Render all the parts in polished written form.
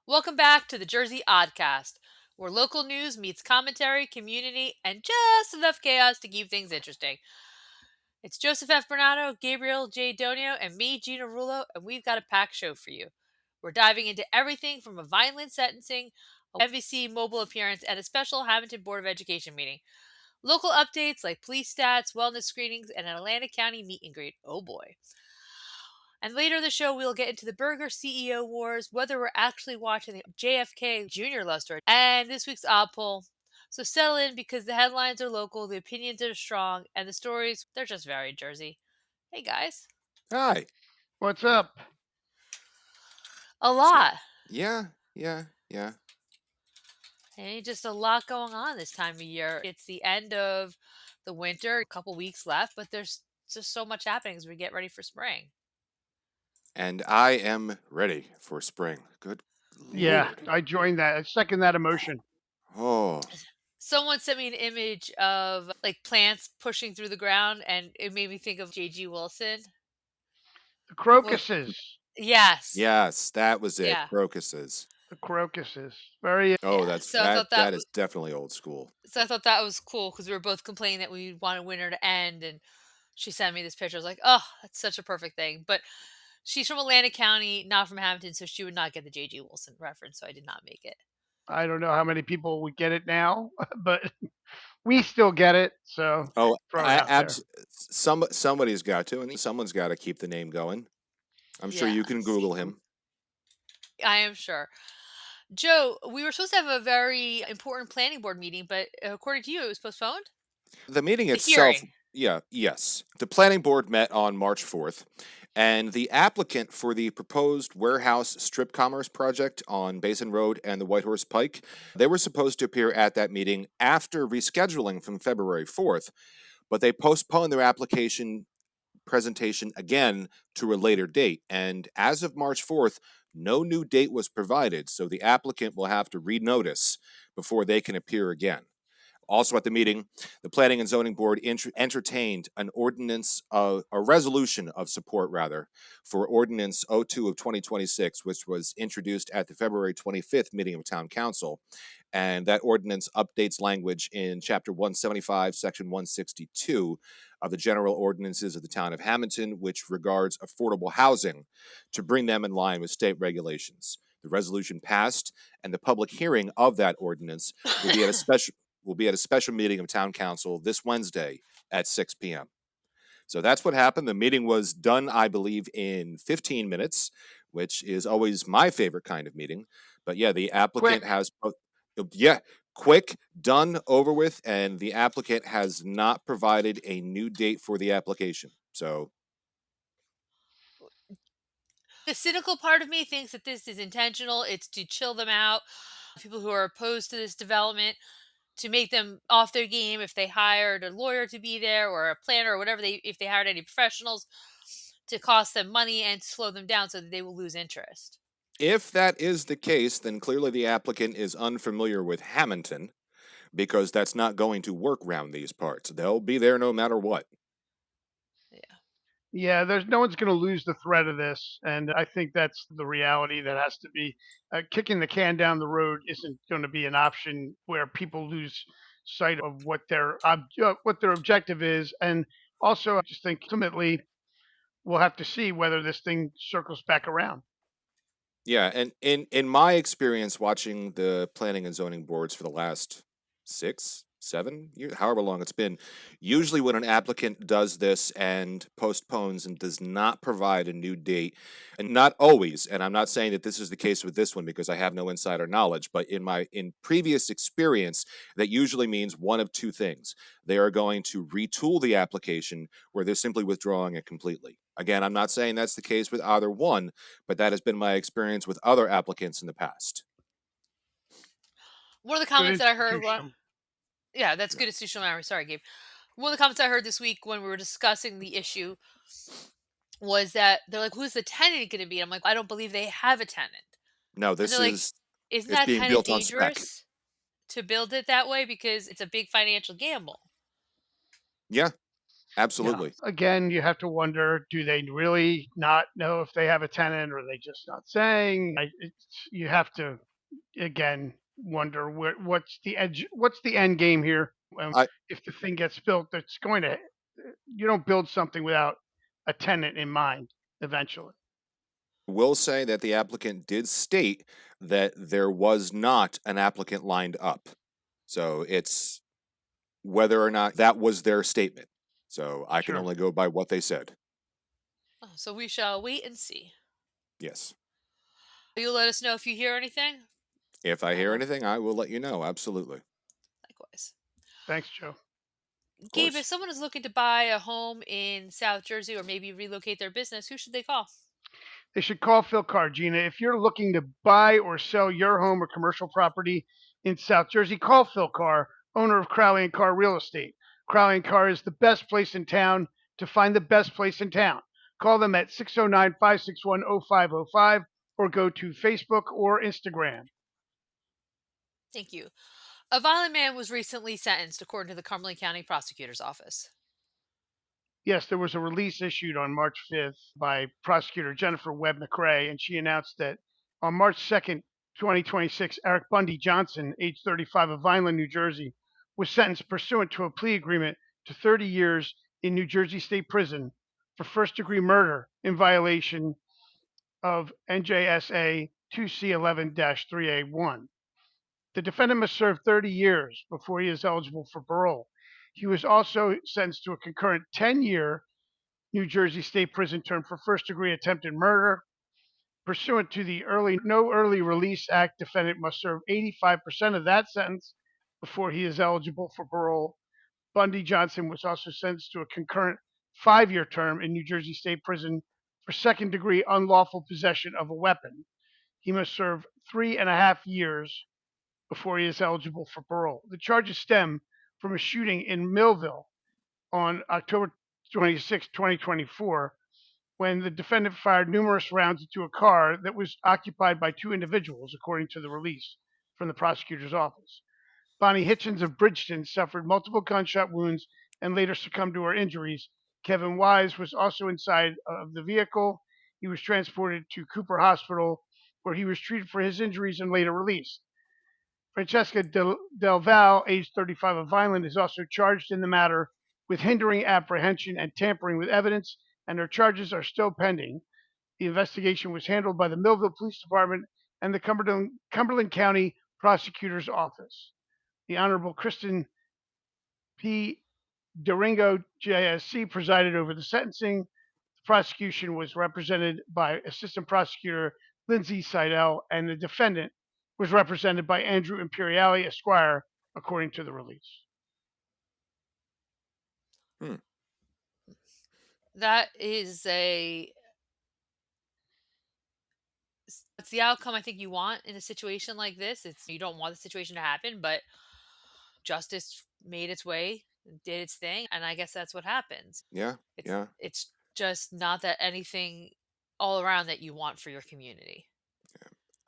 Welcome back to the Jersey Oddcast, where local news meets commentary, community, and just enough chaos to keep things interesting. It's Joseph F. Berenato, Gabriel J. Donio, and me, Gina Rullo, and we've got a packed show for you. We're diving into everything from a Vineland sentencing, a MVC mobile appearance, and a special Hammonton Board of Education meeting. Local updates like police stats, wellness screenings, and an Atlantic County meet and greet. Oh boy. And later in the show, we'll get into the burger CEO wars, whether we're actually watching the JFK Jr. love story, and this week's odd poll. So settle in because the headlines are local, the opinions are strong, and the stories, they're just very Jersey. Hey guys. Hi. What's up? A So, lot. yeah. Hey, just a lot going on this time of year. It's the end of the winter, a couple weeks left, but there's just so much happening as we get ready for spring. And I am ready for spring. Good Yeah, Lord. I joined that. I second that emotion. Oh, Someone sent me an image of like plants pushing through the ground, and it made me think of J.G. Wilson. The crocuses. Yes. yes, that was it. Yeah. Crocuses. The crocuses. Very. Oh, Yeah. that's So I that. thought that That was is definitely old school. cool because we were both complaining that we wanted winter to end, and she sent me this picture. I was like, oh, that's such a perfect thing. But she's from Atlantic County, not from Hammonton, so she would not get the J.G. Wilson reference. So I did not make it. I don't know how many people would get it now, but we still get it. So Oh, throw it out there. somebody's got to, and someone's got to keep the name going. I'm sure you can Yes. Google him. I am sure. Joe, we were supposed to have a very important planning board meeting, but according to you, it was postponed? The meeting The itself, hearing. yes. The planning board met on March 4th, and the applicant for the proposed warehouse strip commerce project on Basin Road and the Whitehorse Pike, they were supposed to appear at that meeting after rescheduling from February 4th, but they postponed their application presentation again to a later date. And as of March 4th, no new date was provided, so the applicant will have to renotice before they can appear again. Also at the meeting, the Planning and Zoning Board entertained an a resolution of support, for Ordinance 02 of 2026, which was introduced at the February 25th meeting of Town Council. And that ordinance updates language in Chapter 175, Section 162 of the General Ordinances of the Town of Hammonton, which regards affordable housing, to bring them in line with state regulations. The resolution passed, and the public hearing of that ordinance will be at a special meeting of Town Council this Wednesday at 6 p.m. So that's what happened. The meeting was done, I believe, in 15 minutes, which is always my favorite kind of meeting. But yeah, the applicant has, quick, done, over with, and the applicant has not provided a new date for the application. So The cynical part of me thinks that this is intentional. It's to chill them out. People who are opposed to this development, to make them off their game if they hired a lawyer to be there or a planner or whatever if they hired any professionals, to cost them money and slow them down so that they will lose interest. if that is the case, then clearly the applicant is unfamiliar with Hammonton, because that's not going to work round these parts. They'll be there no matter what. Yeah, there's no one's going to lose the thread of this, and I think that's the reality that has to be. Kicking the can down the road isn't going to be an option where people lose sight of what their objective is, and also I just think ultimately we'll have to see whether this thing circles back around. Yeah, and in my experience watching the planning and zoning boards for the last 6-7 years, however long it's been, usually when an applicant does this and postpones and does not provide a new date, and not always, and I'm not saying that this is the case with this one because I have no insider knowledge, but in previous experience, that usually means one of two things. They are going to retool the application, or they're simply withdrawing it completely. Again, I'm not saying that's the case with either one, but that has been my experience with other applicants in the past. One of the comments that I heard, yeah, that's good institutional memory. Sorry, Gabe. One of the comments I heard this week when we were discussing the issue was that they're like, "Who's the tenant going to be?" I'm like, "I don't believe they have a tenant." No, this like, is isn't it's that being kind of built on spec. dangerous to build it that way because it's a big financial gamble? Yeah, Absolutely. Again, you have to wonder, do they really not know if they have a tenant, or are they just not saying? You have to, again, wonder what's the edge, what's the end game here. I If the thing gets built, that's going to, you don't build something without a tenant in mind eventually. will say that the applicant did state that there was not an applicant lined up. So it's whether or not that was their statement. So I can Sure. only go by what they said. Oh, so we shall wait and see. Yes. You'll let us know if you hear anything. If I hear anything, I will let you know. Absolutely. Likewise. Thanks, Joe. Of Gabe, if course. someone is looking to buy a home in South Jersey or maybe relocate their business, who should they call? They should call Phil Carr, Gina. If you're looking to buy or sell your home or commercial property in South Jersey, call Phil Carr, owner of Crowley and Carr Real Estate. Crowley and Carr is the best place in town to find the best place in town. Call them at 609-561-0505 or go to Facebook or Instagram. Thank you. A violent man was recently sentenced, according to the Cumberland County Prosecutor's Office. Yes, there was a release issued on March 5th by prosecutor Jennifer Webb McCrae, and she announced that on March 2nd, 2026, Eric Bundy Johnson, age 35, of Vineland, New Jersey, was sentenced pursuant to a plea agreement to 30 years in New Jersey State Prison for first-degree murder in violation of NJSA 2C11-3A1. The defendant must serve 30 years before he is eligible for parole. He was also sentenced to a concurrent 10-year New Jersey State Prison term for first-degree attempted murder. Pursuant to the No Early Release Act, defendant must serve 85% of that sentence before he is eligible for parole. Bundy Johnson was also sentenced to a concurrent 5-year term in New Jersey State Prison for second-degree unlawful possession of a weapon. He must serve 3.5 years before he is eligible for parole. The charges stem from a shooting in Millville on October 26, 2024, when the defendant fired numerous rounds into a car that was occupied by two individuals, according to the release from the prosecutor's office. Bonnie Hitchens of Bridgeton suffered multiple gunshot wounds and later succumbed to her injuries. Kevin Wise was also inside of the vehicle. He was transported to Cooper Hospital, where he was treated for his injuries and later released. Francesca Del Val, age 35, of Vineland, is also charged in the matter with hindering apprehension and tampering with evidence, and her charges are still pending. The investigation was handled by the Millville Police Department and the Cumberland County Prosecutor's Office. The Honorable Kristen P. Durango, JSC, presided over the sentencing. The prosecution was represented by Assistant Prosecutor Lindsay Seidel, and the defendant was represented by Andrew Imperiali, Esquire, according to the release. That is it's the outcome I think you want in a situation like this. You don't want the situation to happen, but justice made its way, did its thing, and I guess that's what happens. Yeah. Yeah. It's just not that anything all around that you want for your community.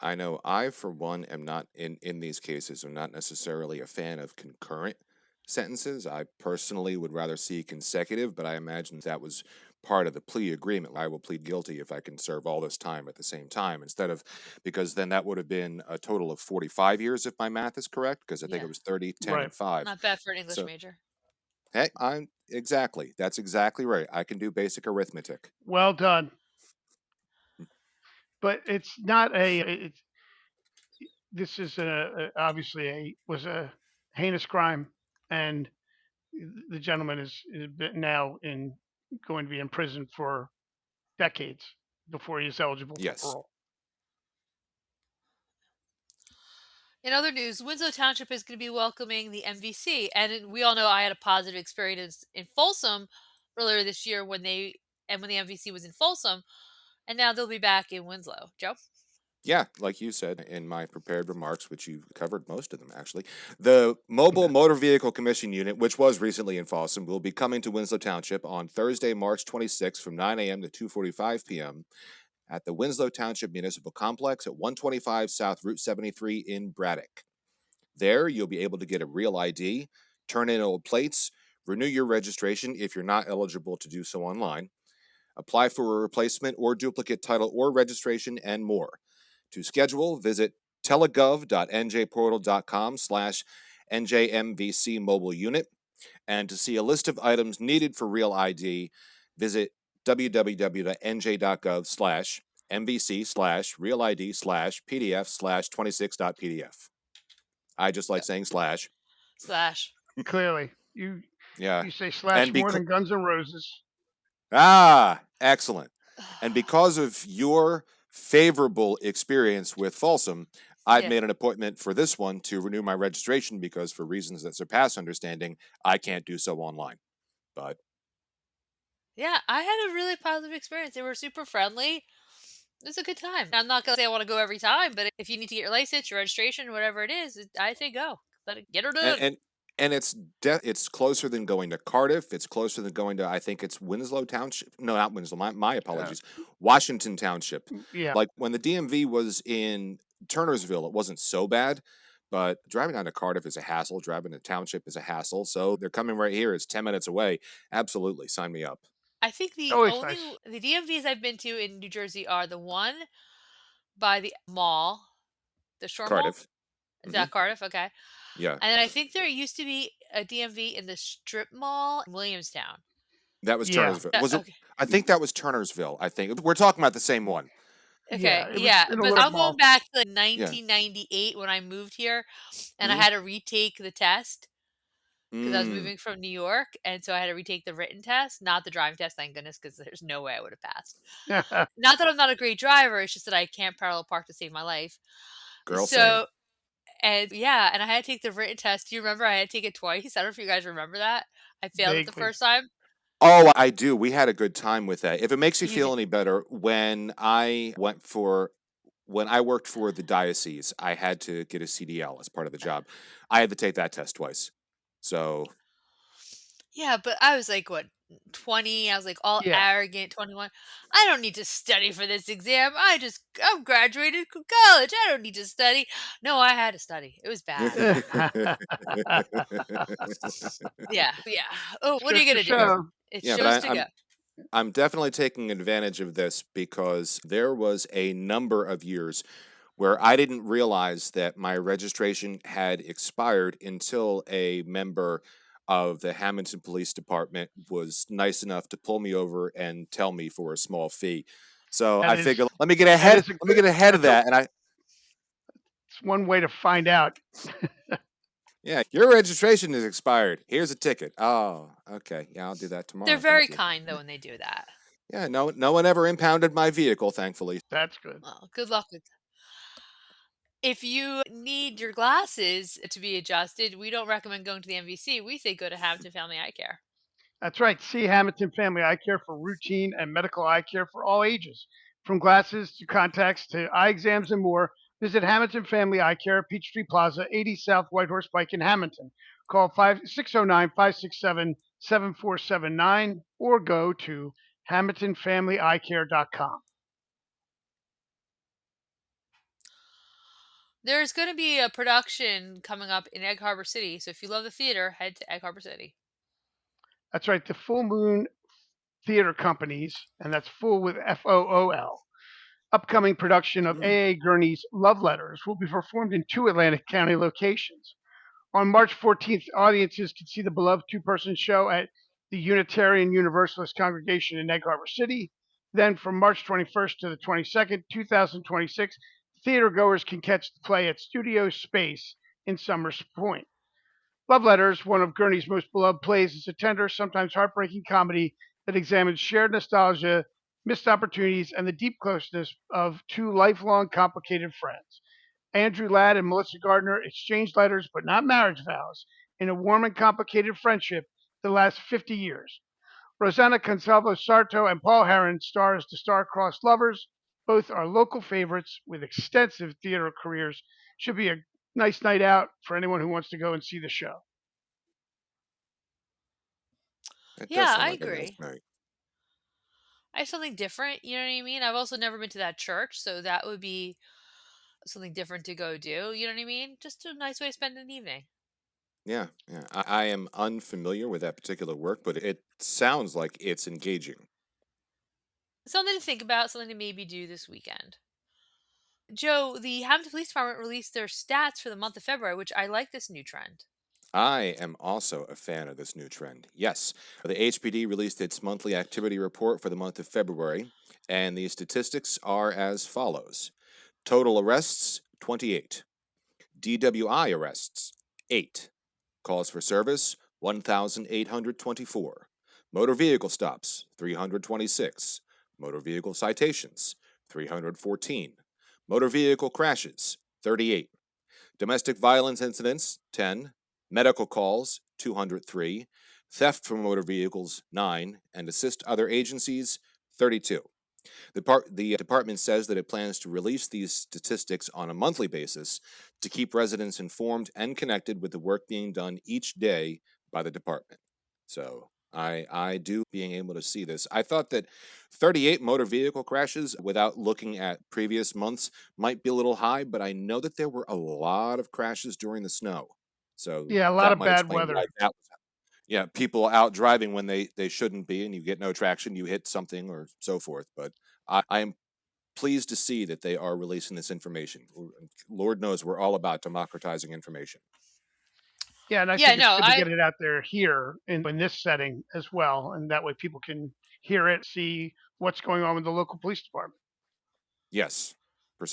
I know I, for one, am not in these cases, am not necessarily a fan of concurrent sentences. I personally would rather see consecutive, but I imagine that was part of the plea agreement. I will plead guilty if I can serve all this time at the same time, because then that would have been a total of 45 years if my math is correct, because I think Yeah. it was 30, 10, Right. and 5. Not bad for an English So, major. hey, that's exactly right. I can do basic arithmetic. Well done. But it's not this is obviously was a heinous crime, and the gentleman is now going to be in prison for decades before he is eligible for Yes. parole. In other news, Winslow Township is going to be welcoming the MVC, and we all know I had a positive experience in Folsom earlier this year when the MVC was in Folsom, and now they'll be back in Winslow. Joe? Yeah, like you said in my prepared remarks, which you covered most of them actually, the Mobile Motor Vehicle Commission Unit, which was recently in Folsom, will be coming to Winslow Township on Thursday, March 26th from 9 a.m. to 2:45 p.m. at the Winslow Township Municipal Complex at 125 South Route 73 in Braddock. There, you'll be able to get a real ID, turn in old plates, renew your registration if you're not eligible to do so online, apply for a replacement or duplicate title or registration, and more. To schedule, visit telegov.njportal.com/NJMVC mobile unit. And to see a list of items needed for Real ID, visit www.nj.gov/MVC/Real ID/RealID/PDF/26.pdf. I just like saying slash. Slash. Clearly, you Yeah. you say slash And more than Guns N' Roses. excellent. And because of your favorable experience with Folsom, I've Yeah. made an appointment for this one to renew my registration because, for reasons that surpass understanding, I can't do so online. But Yeah, I had a really positive experience. They were super friendly. It was a good time. I'm not going to say I want to go every time, but if you need to get your license, your registration, whatever it is, I say go. Get her and done. and, and it's closer than going to Cardiff. It's closer than going to, I think it's Winslow Township. No, not Winslow. My apologies. Washington Township. Yeah, Like when the DMV was in Turnersville, it wasn't so bad. But driving down to Cardiff is a hassle. Driving to Township is a hassle. So they're coming right here. It's 10 minutes away. Absolutely. Sign me up. I think the always only nice. the DMVs I've been to in New Jersey are the one by the mall, the Shore Mall. Cardiff. Is Hmm. that Cardiff? Okay. Yeah. And then I think there used to be a DMV in the Strip Mall in Williamstown. That was Yeah, Turnersville. Was it? Okay. I think that was Turnersville. I think we're talking about the same one. Okay. yeah. It was Yeah. in a But little I'm going mall. back to Yeah. 1998 when I moved here and I Hmm. had to retake the test because I was Mm. moving from New York. And so I had to retake the written test, not the driving test, thank goodness, because there's no way I would have passed. Not that I'm not a great driver, it's just that I can't parallel park to save my life. Girl, same. So, and yeah, and I had to take the written test. Do you remember I had to take it twice? I don't know if you guys remember that. I failed it the Vaguely. first time. Oh, I do. We had a good time with that. If it makes you You feel did. any better, when I worked for the diocese, I had to get a CDL as part of the job. I had to take that test twice. So, Yeah, but I was like, what, 20? I was like all Yeah, arrogant, 21. I don't need to study for this exam. I'm graduated college. I don't need to study. No, I had to study. It was bad. Yeah, yeah. Oh, just what are goes you to gonna do? yeah, show. It yeah, but shows to go. I'm definitely taking advantage of this because there was a number of years where I didn't realize that my registration had expired until a member of the Hammonton Police Department was nice enough to pull me over and tell me for a small fee. So That I is figured, let me get that ahead. is a Let me good. get ahead of That's a that. And it's one way to find out. yeah, your registration is expired. Here's a ticket. Oh, okay. Yeah, I'll do that They're tomorrow. very Thank you. kind though when they do that. Yeah, no one ever impounded my vehicle, thankfully. That's good. Well, good luck with. If you need your glasses to be adjusted, we don't recommend going to the MVC. We say go to Hamilton Family Eye Care. That's right. See Hamilton Family Eye Care for routine and medical eye care for all ages. From glasses to contacts to eye exams and more, visit Hamilton Family Eye Care, Peachtree Plaza, 80 South Whitehorse Pike in Hamilton. Call 609-567-7479 or go to hamiltonfamilyeyecare.com. There's going to be a production coming up in Egg Harbor City, so if you love the theater, head to Egg Harbor City. That's right. The Full Moon Theater Companies, and that's full with FOOL. Upcoming production of A.A. Gurney's Love Letters will be performed in 2 Atlantic County locations. On March 14th, audiences can see the beloved 2-person show at the Unitarian Universalist Congregation in Egg Harbor City. Then from March 21st to the 22nd, 2026, theater goers can catch the play at Studio Space in Summers Point. Love Letters, one of Gurney's most beloved plays, is a tender, sometimes heartbreaking comedy that examines shared nostalgia, missed opportunities, and the deep closeness of 2 lifelong complicated friends. Andrew Ladd and Melissa Gardner exchanged letters, but not marriage vows, in a warm and complicated friendship that lasts 50 years. Rosanna Consalvo Sarto and Paul Heron star as the star-crossed lovers. Both are local favorites with extensive theater careers. Should be a nice night out for anyone who wants to go and see the show. It does Yeah, sound I like a nice agree. night. I have something different, you know what I mean? I've also never been to that church, so that would be something different to go do, you know what I mean? Just a nice way to spend an evening. Yeah, yeah. I am unfamiliar with that particular work, but it sounds like it's engaging. Something to think about, something to maybe do this weekend. Joe, the Hamilton Police Department released their stats for the month of February, which I like this new trend. I am also a fan of this new trend. Yes, the HPD released its monthly activity report for the month of February, and the statistics are as follows: total arrests, 28; DWI arrests, 8; calls for service, 1,824; motor vehicle stops, 326; motor vehicle citations, 314; motor vehicle crashes, 38; domestic violence incidents, 10; medical calls, 203; theft from motor vehicles, 9; and assist other agencies, 32. The department says that it plans to release these statistics on a monthly basis to keep residents informed and connected with the work being done each day by the department. So I do being able to see this. I thought that 38 motor vehicle crashes without looking at previous months might be a little high, but I know that there were a lot of crashes during the snow. So Yeah, a lot that of might bad explain why weather. that was. Yeah, people out driving when they shouldn't be, and you get no traction, you hit something or so forth. But I am pleased to see that they are releasing this information. Lord knows we're all about democratizing information. Yeah, and I Yeah, think it's no, good to I get it out there here in this setting as well, and that way people can hear it, see what's going on with the local police department. Yes,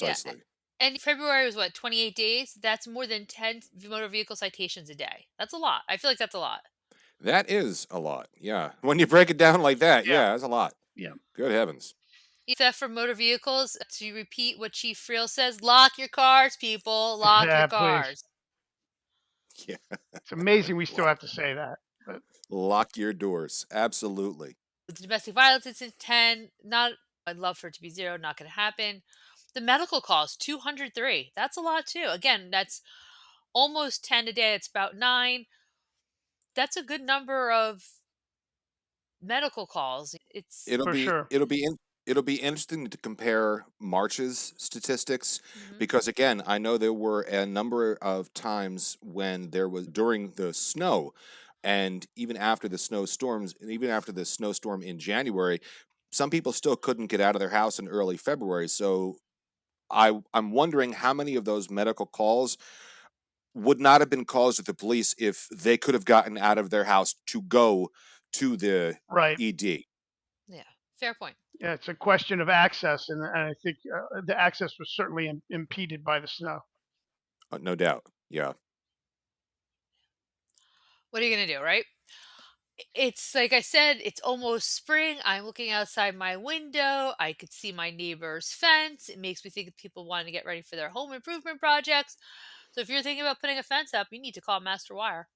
yeah. precisely. And February was what, 28 days? That's more than 10 motor vehicle citations a day. That's a lot. I feel like that's a lot. That is a lot. Yeah. When you break it down like that, Yeah, yeah, that's a lot. yeah, Good heavens. Theft from motor vehicles, to repeat what Chief Friel says, lock your cars, people, lock your yeah. Please, cars. Yeah. it's amazing we still Lock, have to say that. But lock your doors. Absolutely. The domestic violence incident, 10. Not, I'd love for it to be 0, not going to happen. The medical calls, 203. That's a lot too. Again, that's almost 10 a day. It's about 9. That's a good number of medical calls. It's It'll for be sure, it'll be in, it'll be interesting to compare March's statistics mhm. because again, I know there were a number of times when there was during the snow and even after the snowstorms, and even after the snowstorm in January, some people still couldn't get out of their house in early February. So I'm wondering how many of those medical calls would not have been calls to the police if they could have gotten out of their house to go to the right. ED. Yeah, fair point. Yeah, it's a question of access, and I think the access was certainly impeded by the snow. No doubt. Yeah. What are you going to do, right? It's like I said, it's almost spring. I'm looking outside my window. I could see my neighbor's fence. It makes me think of people wanting to get ready for their home improvement projects. So if you're thinking about putting a fence up, you need to call Master Wire.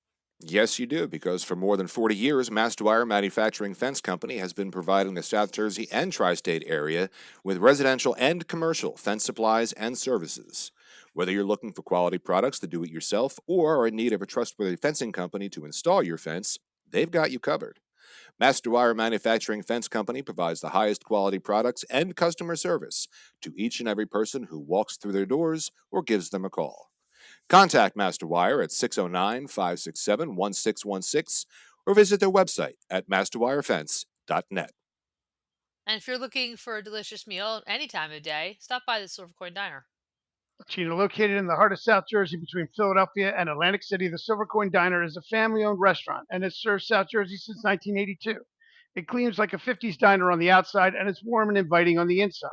Yes, you do, because for more than 40 years, Mastwire Manufacturing Fence Company has been providing the South Jersey and tri state area with residential and commercial fence supplies and services. Whether you're looking for quality products to do it yourself or are in need of a trustworthy fencing company to install your fence, they've got you covered. Masterwire Manufacturing Fence Company provides the highest quality products and customer service to each and every person who walks through their doors or gives them a call. Contact Masterwire at 609 567 1616 or visit their website at masterwirefence.net. And if you're looking for a delicious meal any time of day, stop by the Silver Coin Diner. Gina, located in the heart of South Jersey between Philadelphia and Atlantic City, the Silver Coin Diner is a family owned restaurant and has served South Jersey since 1982. It gleams like a 50s diner on the outside and it's warm and inviting on the inside.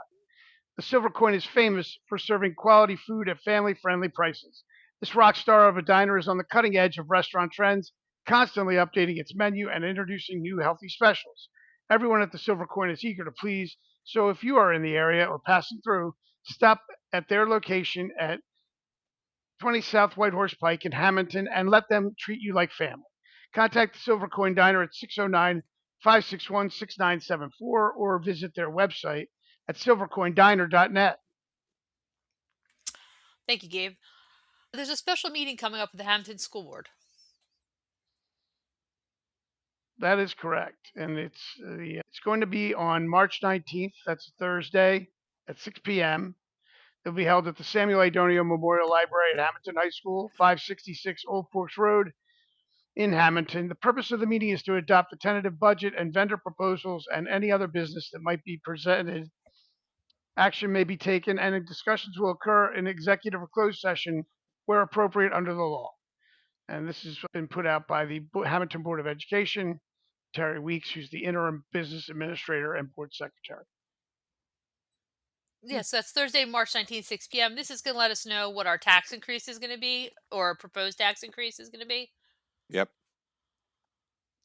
The Silver Coin is famous for serving quality food at family friendly prices. This rock star of a diner is on the cutting edge of restaurant trends, constantly updating its menu and introducing new healthy specials. Everyone at the Silver Coin is eager to please, so if you are in the area or passing through, stop at their location at 20 South White Horse Pike in Hammonton and let them treat you like family. Contact the Silver Coin Diner at 609 561 6974 or visit their website at silvercoindiner.net. Thank you, Gabe. There's a special meeting coming up with the Hampton School Board. That is correct. And it's going to be on March 19th. That's Thursday at 6 p.m. It'll be held at the Samuel A. Donio Memorial Library at Hammonton High School, 566 Old Forks Road, in Hammonton. The purpose of the meeting is to adopt the tentative budget and vendor proposals and any other business that might be presented. Action may be taken, and discussions will occur in executive or closed session where appropriate under the law. And this has been put out by the Hammonton Board of Education, Terry Weeks, who's the interim business administrator and board secretary. Yes, that's Thursday, March 19th, 6 p.m. This is going to let us know what our tax increase is going to be, or proposed tax increase is going to be. Yep.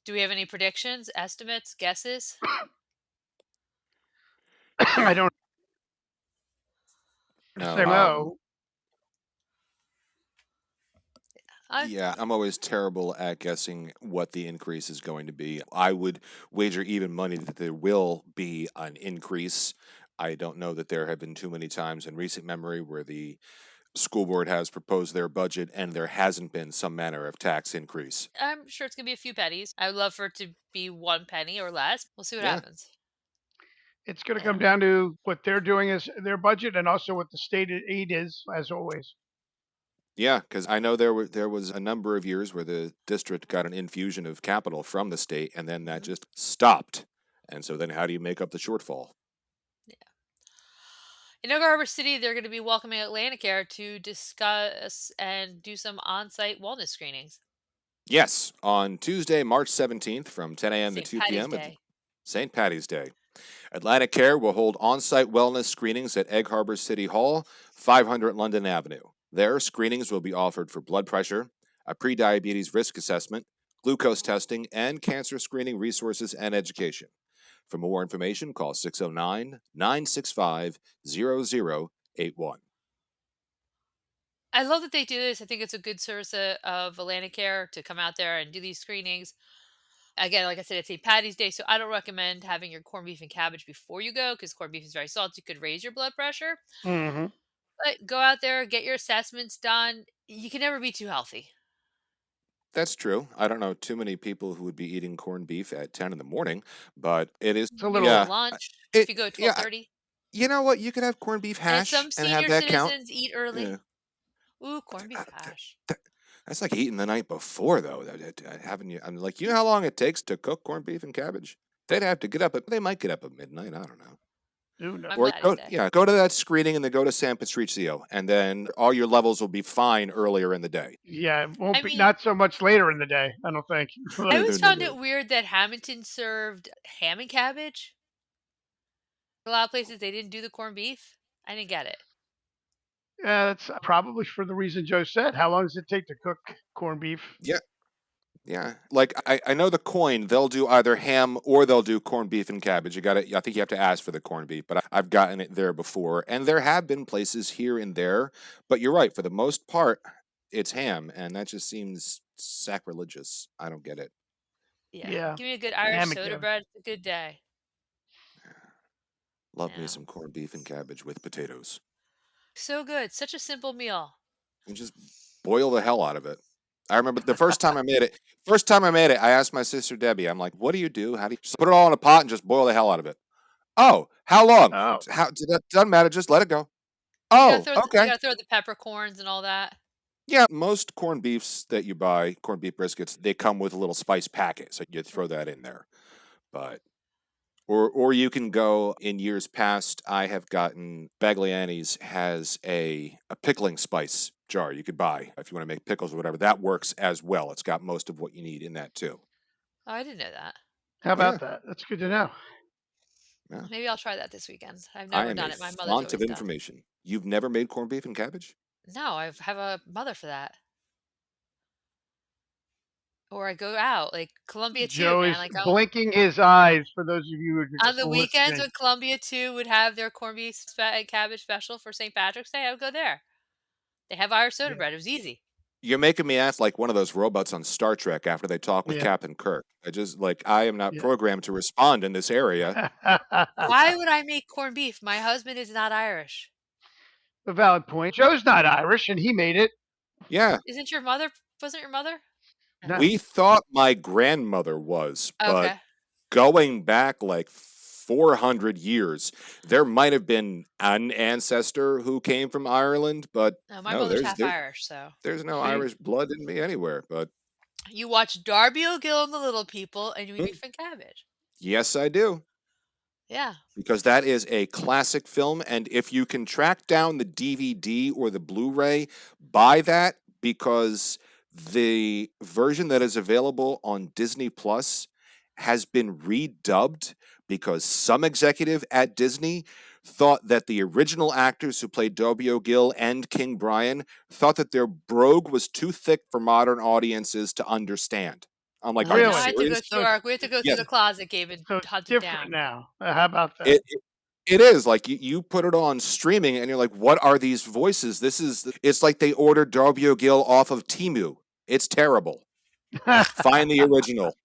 Do we have any predictions, estimates, guesses? I don't No. know. Yeah, I'm always terrible at guessing what the increase is going to be. I would wager even money that there will be an increase. I don't know that there have been too many times in recent memory where the school board has proposed their budget and there hasn't been some manner of tax increase. I'm sure it's going to be a few pennies. I would love for it to be 1 penny or less. We'll see what happens. It's going to come down to what they're doing as their budget and also what the state aid is, as always. Yeah, because I know there was a number of years where the district got an infusion of capital from the state, and then that just stopped. And so then how do you make up the shortfall? Yeah. In Oak Harbor City, they're going to be welcoming AtlantiCare to discuss and do some on-site wellness screenings. Yes, on Tuesday, March 17th from 10 a.m. to 2 p.m. at St. Patty's Day. AtlantiCare will hold on-site wellness screenings at Egg Harbor City Hall, 500 London Avenue. There, screenings will be offered for blood pressure, a prediabetes risk assessment, glucose testing, and cancer screening resources and education. For more information, call 609-965-0081. I love that they do this. I think it's a good service of AtlantiCare to come out there and do these screenings. Again, like I said, it's St. Patty's Day, so I don't recommend having your corned beef and cabbage before you go because corned beef is very salty. It could raise your blood pressure. Mm-hmm. But go out there, get your assessments done. You can never be too healthy. That's true. I don't know too many people who would be eating corned beef at 10 in the morning, but it is It's a little lunch. If you go at 12:30. You know what? You could have corned beef hash and some and have senior that count. citizens eat early. Yeah. Ooh, corned beef hash. That's like eating the night before, though. I'm like, you know how long it takes to cook corned beef and cabbage? They'd have to get up. They might get up at midnight. I don't know. Or go to that screening and then go to San Patricio, and then all your levels will be fine earlier in the day. Yeah, it won't be not so much later in the day, I don't think. I always found it weird that Hammonton served ham and cabbage. A lot of places they didn't do the corned beef. I didn't get it. Yeah, that's probably for the reason Joe said. How long does it take to cook corned beef? Yeah. Like I know the Coin, they'll do either ham or they'll do corned beef and cabbage. I think you have to ask for the corned beef, but I've gotten it there before. And there have been places here and there, but you're right, for the most part, it's ham, and that just seems sacrilegious. I don't get it. Yeah. Give me a good Irish soda bread. It's a good day. Love me some corned beef and cabbage with potatoes. So good. Such a simple meal. And just boil the hell out of it. I remember the first time I made it, I asked my sister Debbie, I'm like, what do you do? How do you just put it all in a pot and just boil the hell out of it? Oh, how long? That doesn't matter. Just let it go. Oh, okay. You gotta throw the peppercorns and all that. Yeah, most corned beefs that you buy, corned beef briskets, they come with a little spice packet, so you throw that in there. But or you can go, in years past, I have gotten, Bagliani's has a pickling spice jar you could buy if you want to make pickles or whatever. That works as well. It's got most of what you need in that too. Oh, I didn't know that. How about that? That's good to know. Yeah. Maybe I'll try that this weekend. I've never done it. My mother's font of information. You've never made corned beef and cabbage? No, I have a mother for that. Or I go out, like Columbia 2. Joe is blinking his eyes for those of you who are just on the weekends when Columbia 2 would have their corned beef and cabbage special for St. Patrick's Day, I would go there. They have Irish soda bread. It was easy. You're making me act like one of those robots on Star Trek after they talk with Captain Kirk. I am not programmed to respond in this area. Why would I make corned beef? My husband is not Irish. A valid point. Joe's not Irish, and he made it. Yeah. Wasn't your mother? No. We thought my grandmother was, but going back like 400 years, there might have been an ancestor who came from Ireland, but my mother's half Irish, so there's no Irish blood in me anywhere. But You watch Darby O'Gill and the Little People, and you eat Mm. beef and cabbage. Yes, I do. Yeah. Because that is a classic film. And if you can track down the DVD or the Blu ray, buy that, because the version that is available on Disney Plus has been redubbed because some executive at Disney thought that the original actors who played Darby O'Gill and King Brian thought that their brogue was too thick for modern audiences to understand. I'm like, are Oh you no, I Really? had to go serious? through So we had to go through Yeah, the closet, Gabe, and so it's hunt it different down. now. How about that? it is like you put it on streaming and you're like, what are these voices? It's like they ordered Darby O'Gill off of Timu. It's terrible. Find the original.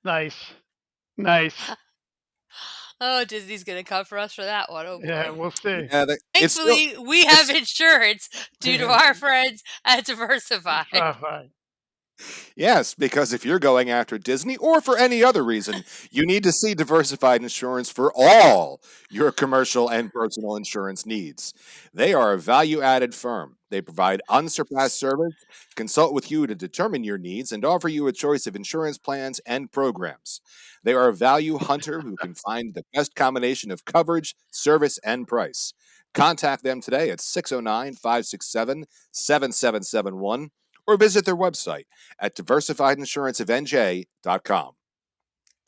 Nice. Nice. Oh, Disney's gonna come for us for that one. Oh Yeah, boy. we'll see. Yeah, it's still Thankfully, we have it's insurance due to our friends at Diversify. Fine. Yes, because if you're going after Disney or for any other reason, you need to see Diversified Insurance for all your commercial and personal insurance needs. They are a value added firm. They provide unsurpassed service, consult with you to determine your needs, and offer you a choice of insurance plans and programs. They are a value hunter who can find the best combination of coverage, service, and price. Contact them today at 609 567 7771 or visit their website at diversifiedinsuranceofnj.com.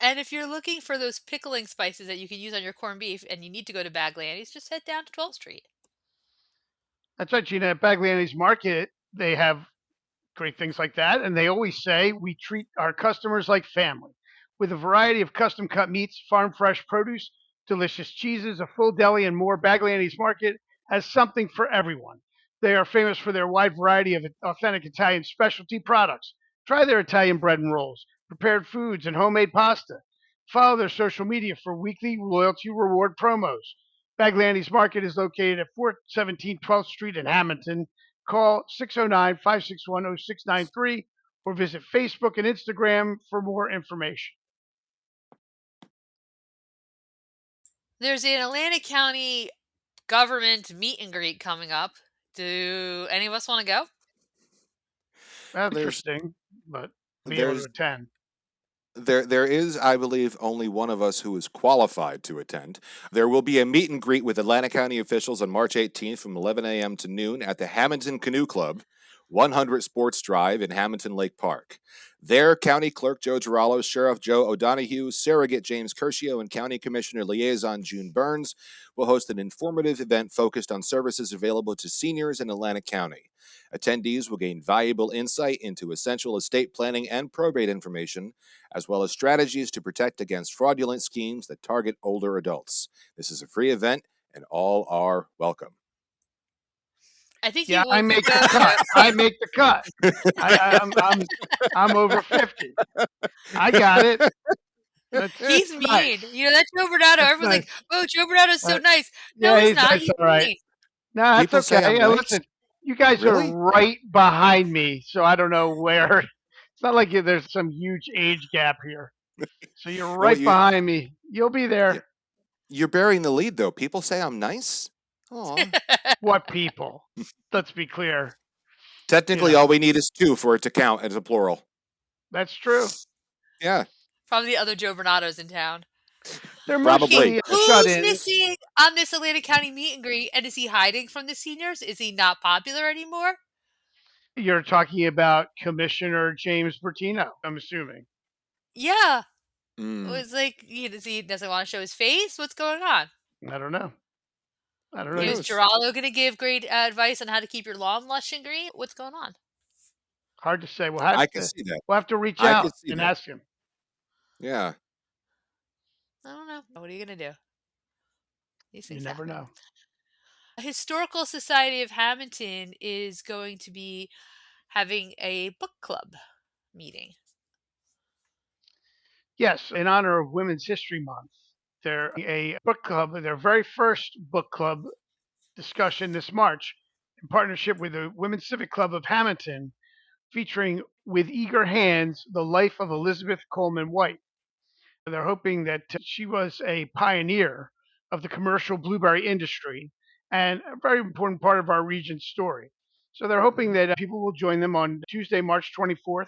And if you're looking for those pickling spices that you can use on your corned beef and you need to go to Baglandy's, just head down to 12th Street. That's right, Gina. At Bagliani's Market, they have great things like that. And they always say we treat our customers like family with a variety of custom cut meats, farm fresh produce, delicious cheeses, a full deli, and more. Bagliani's Market has something for everyone. They are famous for their wide variety of authentic Italian specialty products. Try their Italian bread and rolls, prepared foods, and homemade pasta. Follow their social media for weekly loyalty reward promos. Bagliani's Market is located at 417 12th Street in Hammonton. Call 609 561 0693 or visit Facebook and Instagram for more information. There's an Atlantic County government meet and greet coming up. Do any of us want to go? That's There's interesting, but be able to there's attend. there is, I believe, only one of us who is qualified to attend. There will be a meet and greet with Atlantic County officials on March 18th from 11 a.m. to noon at the Hammonton Canoe Club, 100 Sports Drive in Hammonton Lake Park. There, County Clerk Joe Girallo, Sheriff Joe O'Donohue, Surrogate James Curcio, and County Commissioner Liaison June Burns will host an informative event focused on services available to seniors in Atlantic County. Attendees will gain valuable insight into essential estate planning and probate information, as well as strategies to protect against fraudulent schemes that target older adults. This is a free event, and all are welcome. I think Yeah, you I won't make go the cut. to. I make the cut. I'm over 50. I got it. That's He's nice. mean. You know, that's Joe Bernato. That's Everyone's like, nice. oh, Joe Bernato's so Uh, nice. No, yeah, he's he's not. that's He's all right. mean. No, that's People say I'm okay. nice. Listen, you guys are Really? right behind me, so I don't know where. It's not like there's some huge age gap here. So you're No, right behind me. You'll be there. you're burying the lead, though. People say I'm nice. Aw. What people? Let's be clear. Technically, all we need is two for it to count as a plural. That's true. Yeah, Probably the other Joe Bernatos in town. They're probably. mostly Who's shut-ins. missing on this Atlantic County meet and greet? And is he hiding from the seniors? Is he not popular anymore? You're talking about Commissioner James Bertino, I'm assuming. Yeah. It Mm. was like, he doesn't want to show his face? What's going on? I don't know. Who Is knows? Girallo going to give great advice on how to keep your lawn lush and green? What's going on? Hard to say. I can see that. We'll have to reach I out can see and that. ask him. Yeah. I don't know. What are you going to do? These You things never happen. know. Historical Society of Hammonton is going to be having a book club meeting. Yes, in honor of Women's History Month, they're a book club, their very first book club discussion this March in partnership with the Women's Civic Club of Hammonton, featuring With Eager Hands, the life of Elizabeth Coleman White. They're hoping that she was a pioneer of the commercial blueberry industry and a very important part of our region's story. So they're hoping that people will join them on Tuesday, March 24th,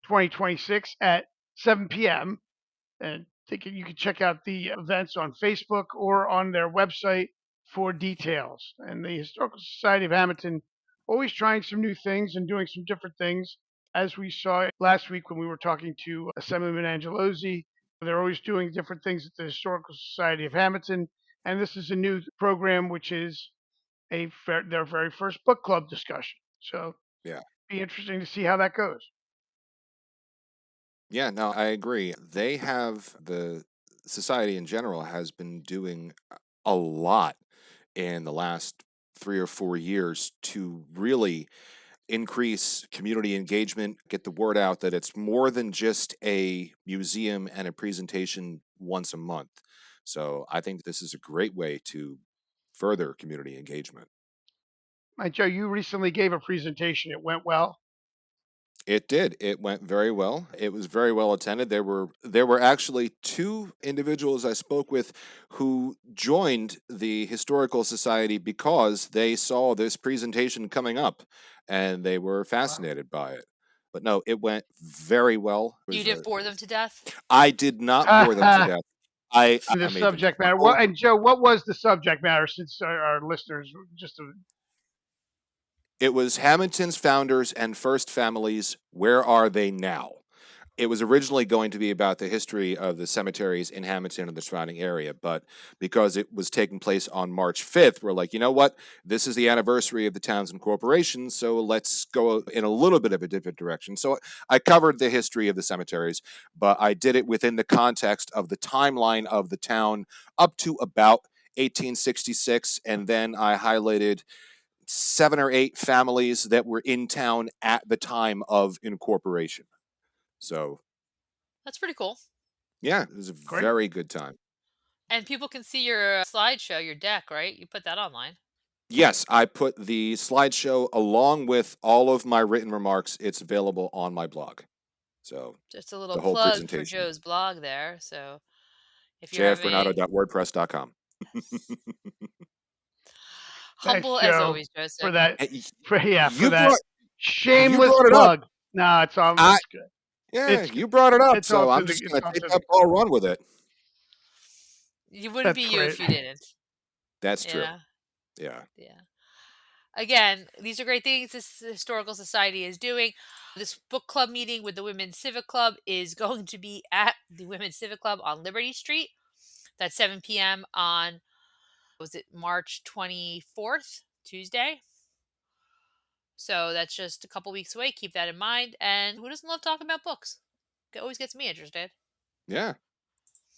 2026 at 7 p.m. And you can check out the events on Facebook or on their website for details. And the Historical Society of Hammonton always trying some new things and doing some different things. As we saw last week when we were talking to Assemblyman Angelosi, they're always doing different things at the Historical Society of Hammonton. And this is a new program, which is their very first book club discussion. So Yeah. be interesting to see how that goes. Yeah, no, I agree. The society in general has been doing a lot in the last 3 or 4 years to really increase community engagement, get the word out that it's more than just a museum and a presentation once a month. So I think this is a great way to further community engagement. Joe, you recently gave a presentation. It went well. It did. It went very well. It was very well attended. There were actually two individuals I spoke with who joined the historical society because they saw this presentation coming up and they were Wow. fascinated by it. But no, it went very well. You didn't bore them to death? I did not bore them to death. I The made them subject matter. chuckle. And Joe, what was the subject matter? Since our listeners It was Hammonton's founders and first families. Where are they now? It was originally going to be about the history of the cemeteries in Hammonton and the surrounding area, but because it was taking place on March 5th, we're like, you know what? This is the anniversary of the town's incorporation, so let's go in a little bit of a different direction. So I covered the history of the cemeteries, but I did it within the context of the timeline of the town up to about 1866, and then I highlighted 7 or 8 families that were in town at the time of incorporation. So That's pretty cool. yeah, it was a Great. very good time. And people can see your slideshow, your deck, right? You put that online. Yes, I put the slideshow along with all of my written remarks. It's available on my blog. So Just a little the whole plug for presentation. Joe's blog there. So if you're having jfberenato.wordpress.com. Thanks, humble as Joe, always, Joseph. for that. Hey, For you that brought shameless it up. plug. No, it's all. I It's good. yeah, It's you brought it up, it's so all I'm to the. just It's gonna all take to that the. ball, run with it. You wouldn't That's be you great. if you didn't. That's You true. know? Yeah. Yeah. Again, these are great things this historical society is doing. This book club meeting with the Women's Civic Club is going to be at the Women's Civic Club on Liberty Street. That's 7 p.m. on, was it March 24th, Tuesday? So that's just a couple weeks away. Keep that in mind. And who doesn't love talking about books? It always gets me interested. Yeah.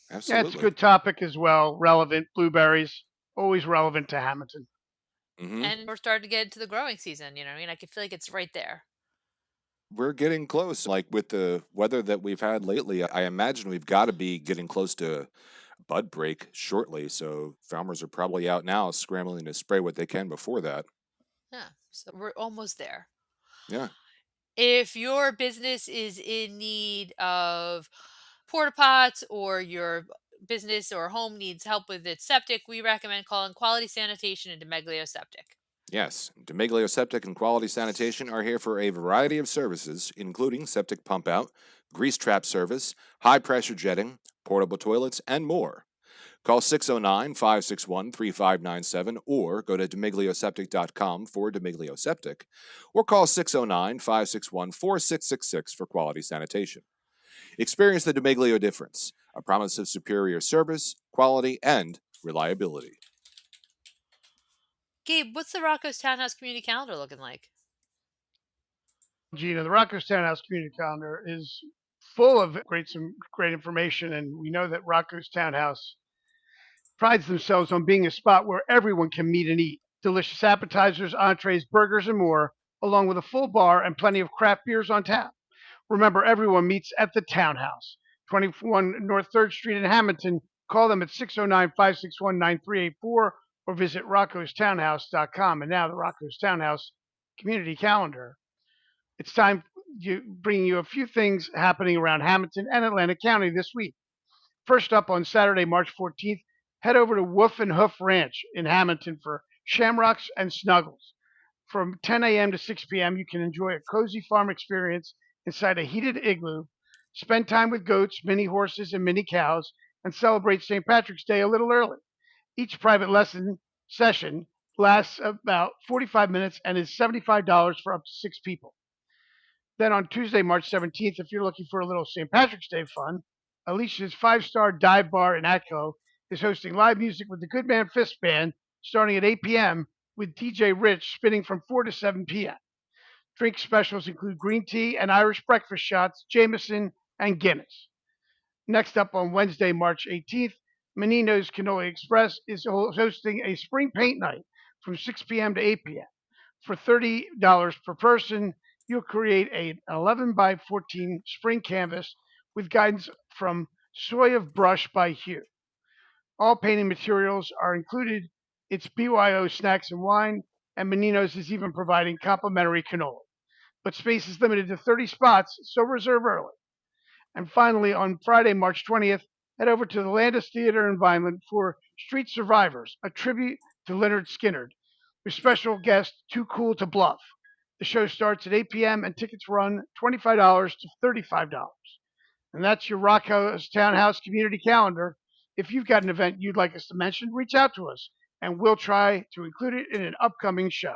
Yeah, it's a Absolutely. good topic as well. Relevant. Blueberries, always relevant to Hammonton. Mm-hmm. And we're starting to get into the growing season. You know what I mean? I can feel like it's right there. We're getting close. Like with the weather that we've had lately, I imagine we've got to be getting close to bud break shortly. So farmers are probably out now scrambling to spray what they can before that. Yeah. So we're almost there. Yeah. If your business is in need of porta pots or your business or home needs help with its septic, we recommend calling Quality Sanitation and Demeglio Septic. Yes, Demeglio Septic and Quality Sanitation are here for a variety of services, including septic pump out, grease trap service, high pressure jetting, portable toilets, and more. Call 609 561 3597 or go to DemeglioSeptic.com for Demeglio Septic, or call 609 561 4666 for quality sanitation. Experience the Demeglio difference, a promise of superior service, quality, and reliability. Gabe, what's the Rocco's Townhouse community calendar looking like? Gina, the Rocco's Townhouse community calendar is full of some great information, and we know that Rocco's Townhouse prides themselves on being a spot where everyone can meet and eat. Delicious appetizers, entrees, burgers, and more, along with a full bar and plenty of craft beers on tap. Remember, everyone meets at the Townhouse, 21 North 3rd Street in Hammonton. Call them at 609 561 9384 or visit roccostownhouse.com. And now the Rocco's Townhouse community calendar. It's time bringing you a few things happening around Hammonton and Atlantic County this week. First up on Saturday, March 14th, head over to Woof and Hoof Ranch in Hammonton for shamrocks and snuggles. From 10 a.m. to 6 p.m., you can enjoy a cozy farm experience inside a heated igloo, spend time with goats, mini horses, and mini cows, and celebrate St. Patrick's Day a little early. Each private lesson session lasts about 45 minutes and is $75 for up to 6 people. Then on Tuesday, March 17th, if you're looking for a little St. Patrick's Day fun, Alicia's 5-star dive bar in Atco is hosting live music with the Goodman Fist Band starting at 8 p.m. with DJ Rich spinning from 4 to 7 p.m. Drink specials include green tea and Irish breakfast shots, Jameson, and Guinness. Next up on Wednesday, March 18th, Menino's Cannoli Express is hosting a spring paint night from 6 p.m. to 8 p.m. For $30 per person, you'll create an 11 by 14 spring canvas with guidance from Soy of Brush by Hugh. All painting materials are included. It's BYO snacks and wine, and Menino's is even providing complimentary cannoli. But space is limited to 30 spots, so reserve early. And finally, on Friday, March 20th, head over to the Landis Theater in Vineland for Street Survivors, a tribute to Leonard Skinner, with special guest Too Cool to Bluff. The show starts at 8 p.m. and tickets run $25 to $35. And that's your Rocco's Townhouse community calendar. If you've got an event you'd like us to mention, reach out to us, and we'll try to include it in an upcoming show.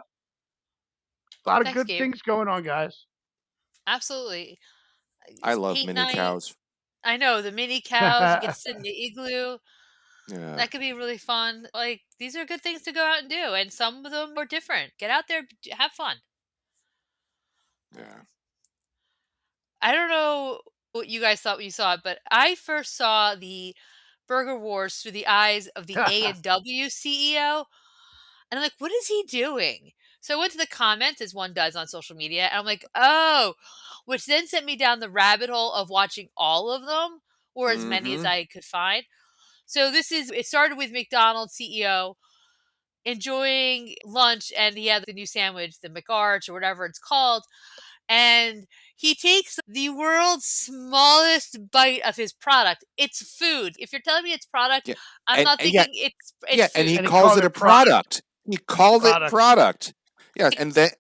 A lot of Thanks, good Gabe. things going on, guys. Absolutely. I love Paint mini night. cows. I know, the mini cows. You get to sit in the igloo. Yeah. That could be really fun. Like, these are good things to go out and do, and some of them are different. Get out there, have fun. Yeah. I don't know what you guys thought when you saw it, but I first saw the Burger Wars through the eyes of the A&W CEO, and I'm like, what is he doing? So I went to the comments, as one does on social media, and I'm like, oh, which then sent me down the rabbit hole of watching all of them, or as many as I could find. So it started with McDonald's CEO enjoying lunch, and he had the new sandwich, the McArch or whatever it's called, and he takes the world's smallest bite of his product. It's food. If you're telling me it's product, Yeah. I'm not thinking it's yeah, food. and he And he calls called it a it product. product. He called it product. Yeah, and then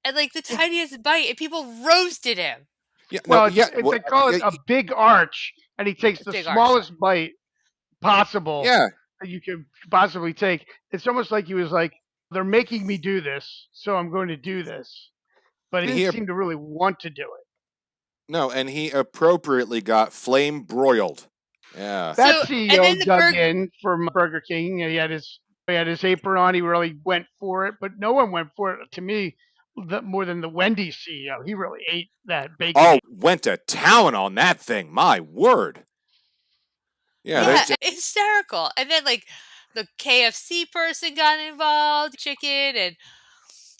And like the tiniest bite, and people roasted him. yeah, Well, no, yeah, they call it a big arch, and he takes the big arch. smallest bite possible yeah. that you could possibly take. It's almost like he was like, they're making me do this, so I'm going to do this. But he didn't seem to really want to do it. No, and he appropriately got flame broiled. Yeah. That CEO dug in from Burger King. He had his apron on. He really went for it, but no one went for it. To me, more than the Wendy's CEO. He really ate that bacon. Oh, went to town on that thing. My word. Yeah, hysterical. And then like the KFC person got involved, chicken, and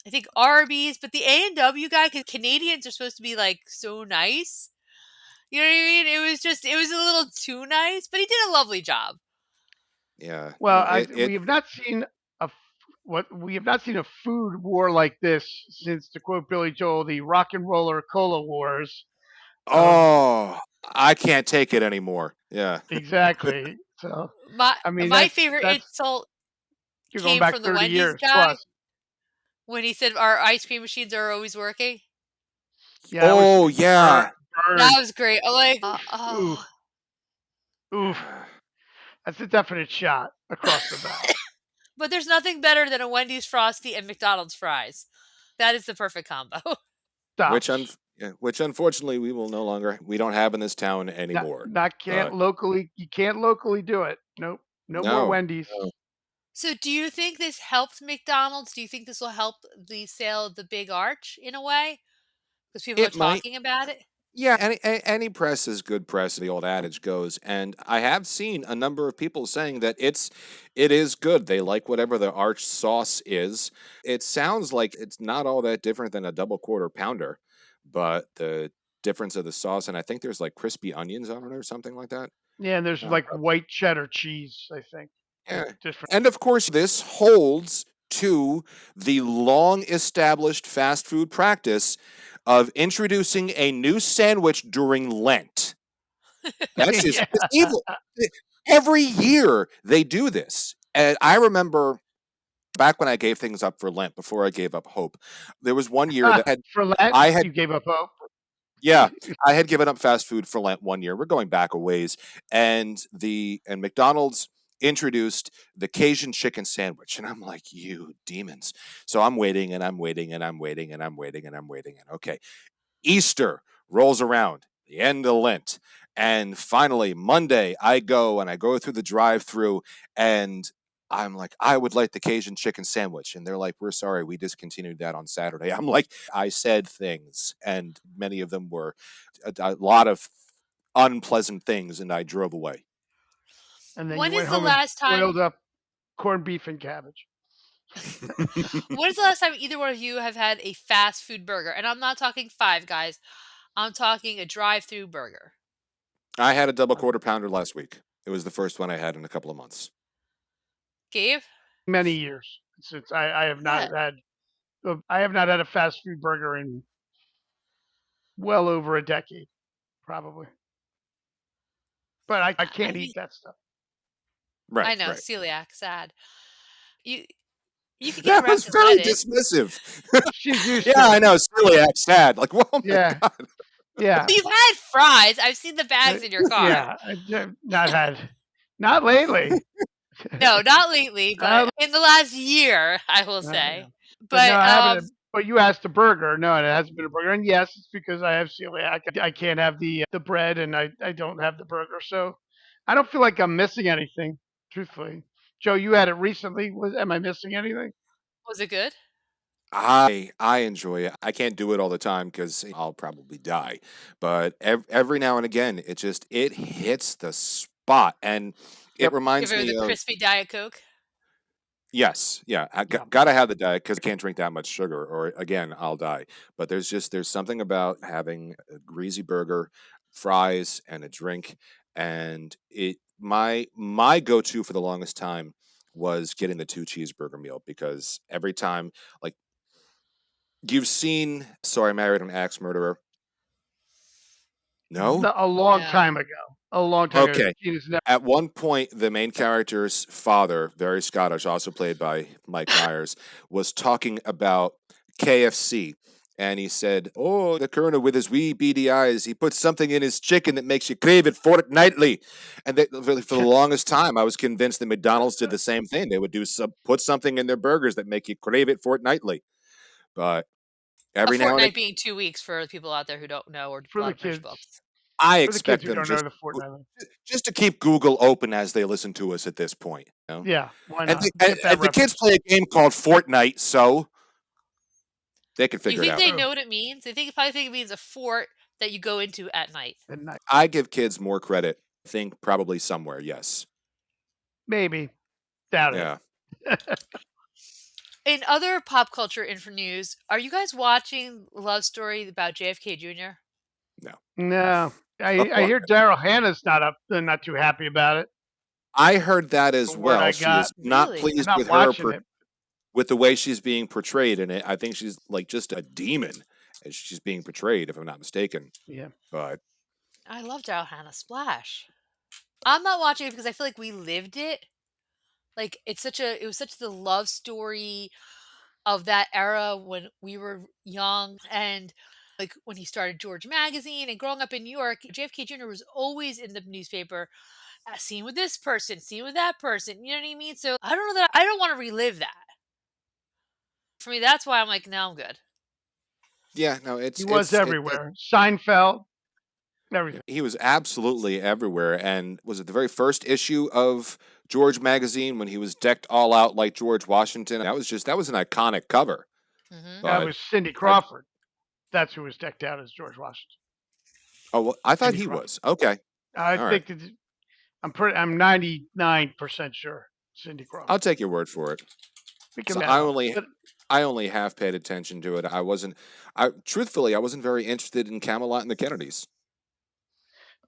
I think Arby's, but the A&W guy, because Canadians are supposed to be like so nice. You know what I mean? It was a little too nice, but he did a lovely job. Yeah. Well, we have not seen a food war like this since, to quote Billy Joel, the Rock and Roller Cola Wars. Oh, I can't take it anymore. Yeah. Exactly. So my favorite insult came from the Wendy's guy plus. when he said our ice cream machines are always working. Yeah. Yeah. That was great. I'm like, oof. That's a definite shot across the bow. But there's nothing better than a Wendy's Frosty and McDonald's fries. That is the perfect combo. Which unfortunately we don't have in this town anymore. You can't locally do it. Nope. No more Wendy's. No. So do you think this helped McDonald's? Do you think this will help the sale of the big arch in a way? Because people are talking about it? Yeah, any press is good press, the old adage goes. And I have seen a number of people saying that it is good. They like whatever the arch sauce is. It sounds like it's not all that different than a double quarter pounder, but the difference of the sauce, and I think there's like crispy onions on it or something like that. Yeah, and there's like white cheddar cheese, I think. Yeah. And of course, this holds to the long-established fast food practice of introducing a new sandwich during Lent. That's just evil. Every year they do this. And I remember Back when I gave things up for Lent, before I gave up hope, there was one year that For Lent, I had you gave up hope. yeah, I had given up fast food for Lent one year. We're going back a ways, and McDonald's introduced the Cajun chicken sandwich, and I'm like, you demons! So I'm waiting, and I'm waiting, and I'm waiting, and I'm waiting, and I'm waiting, and okay, Easter rolls around, the end of Lent, and finally Monday I go through the drive-through, and I'm like, I would like the Cajun chicken sandwich. And they're like, we're sorry, we discontinued that on Saturday. I'm like, I said things, and many of them were a lot of unpleasant things, and I drove away. And then When you went is the home and last time? boiled up corned beef and cabbage. When is the last time either one of you have had a fast food burger? And I'm not talking Five Guys. I'm talking a drive-through burger. I had a double quarter pounder last week. It was the first one I had in a couple of months. Gabe? Many years since I have not had. I have not had a fast food burger in well over a decade, probably. But I can't eat that stuff. Right. I know, right. celiac, sad. You could get That around was to very lettuce. dismissive. She's used Yeah, to I it. know. Celiac, sad. Like, oh my Yeah. God. Yeah. You've had fries. I've seen the bags in your car. Yeah. Not lately. No, not lately, but in the last year, I will say. But no, I But haven't. But you asked a burger. No, it hasn't been a burger. And yes, it's because I have celiac. I can't have the bread, and I don't have the burger. So I don't feel like I'm missing anything, truthfully. Joe, you had it recently. Am I missing anything? was it good? I enjoy it. I can't do it all the time because I'll probably die. But every now and again, it hits the spot, and it reminds Give her me the of crispy Diet Coke. yes, yeah. I Yeah. gotta have the diet because I can't drink that much sugar, or again I'll die. But there's something about having a greasy burger, fries, and a drink, and my go to for the longest time was getting the 2 cheeseburger meal because every time like. You've seen So I Married an Axe Murderer? No? A long No. time ago. A long time ago. Okay. At one point, the main character's father, very Scottish, also played by Mike Myers, was talking about KFC. And he said, oh, the colonel with his wee beady eyes, he puts something in his chicken that makes you crave it fortnightly. And for the longest time, I was convinced that McDonald's did the same thing. They would put something in their burgers that make you crave it fortnightly. But every now and fortnight again, being 2 weeks for the people out there who don't know or For the love British kids. books. I For the kids expect who them don't know the fortnightly. just to keep Google open as they listen to us at this point. You know? Yeah, why And not? the kids play a game called Fortnite, so they can Do you figure it think out. they know what it means? They probably think it means a fort that you go into at night. I give kids more credit. I think probably somewhere, yes. Maybe. Doubt Yeah. it. In other pop culture info news, are you guys watching Love Story about JFK Jr.? No. I hear Daryl Hannah's not too happy about it. I heard that as The word well. I She got. was not Really? pleased I'm not with her watching it. with the way she's being portrayed in it. I think she's like just a demon as she's being portrayed, if I'm not mistaken. Yeah. But I love Daryl Hannah. Splash. I'm not watching it because I feel like we lived it. Like it was such the love story of that era when we were young, and like when he started George Magazine and growing up in New York, JFK Jr. was always in the newspaper, seen with this person, seen with that person. You know what I mean? So I don't know that I don't want to relive that. For me, that's why I'm like, no, I'm good. yeah, no, He was everywhere. Seinfeld, everything. He was absolutely everywhere. And was it the very first issue of George Magazine when he was decked all out like George Washington? That was an iconic cover. Mm-hmm. That was Cindy Crawford. That's who was decked out as George Washington. Oh, well, I thought Cindy he Crawford. was. Okay. I think I'm 99% sure Cindy Crawford. I'll take your word for it. So I only half paid attention to it. Truthfully, I wasn't very interested in Camelot and the Kennedys.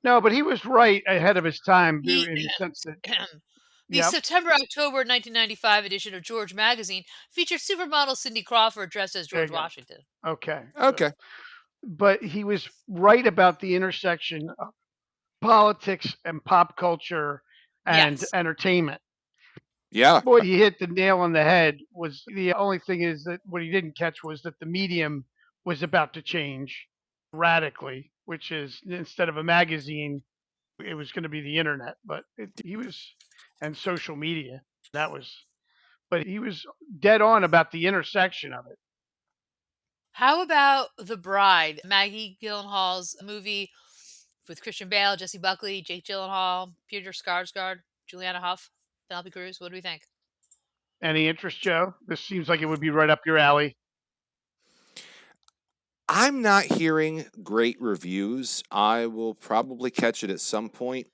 No, but he was right ahead of his time in the sense that the September-October 1995 edition of George Magazine featured supermodel Cindy Crawford dressed as George Washington. Okay. Okay. But he was right about the intersection of politics and pop culture and entertainment. Yeah. Boy, he hit the nail on the head. Was the only thing is that what he didn't catch was that the medium was about to change radically, which is instead of a magazine, it was going to be the internet. But he was, and social media. That was, but he was dead on about the intersection of it. How about The Bride, Maggie Gyllenhaal's movie with Christian Bale, Jesse Buckley, Jake Gyllenhaal, Peter Skarsgård, Juliana Hough, Penelope Cruz? What do we think? Any interest, Joe? This seems like it would be right up your alley. I'm not hearing great reviews. I will probably catch it at some point.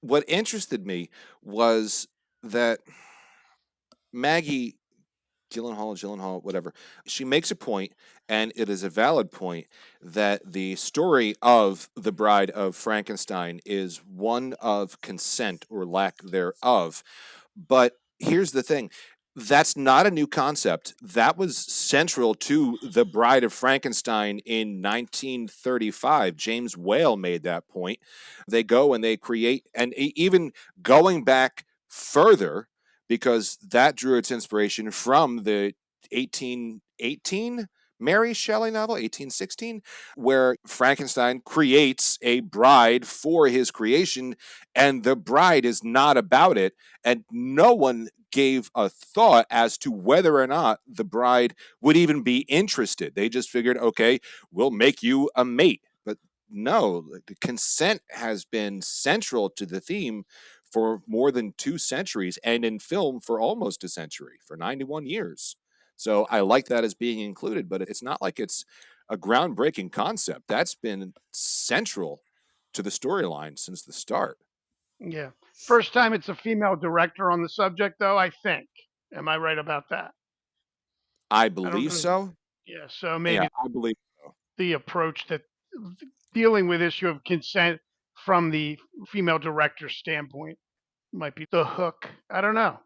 What interested me was that Maggie Gyllenhaal, whatever, she makes a point, and it is a valid point, that the story of The Bride of Frankenstein is one of consent or lack thereof. But here's the thing. That's not a new concept. That was central to The Bride of Frankenstein in 1935. James Whale made that point. They go and they create, and even going back further, because that drew its inspiration from the 1818 Mary Shelley novel, 1816, where Frankenstein creates a bride for his creation, and the bride is not about it. And no one gave a thought as to whether or not the bride would even be interested. They just figured, okay, we'll make you a mate. But no, the consent has been central to the theme for more than 2 centuries, and in film for almost a century, for 91 years. So I like that as being included, but it's not like it's a groundbreaking concept. That's been central to the storyline since the start. Yeah. First time it's a female director on the subject, though, I think. Am I right about that? I I don't believe really. so. Yeah. So Yeah, maybe I believe so. the approach that dealing with issue of consent from the female director's standpoint might be the hook. I don't know.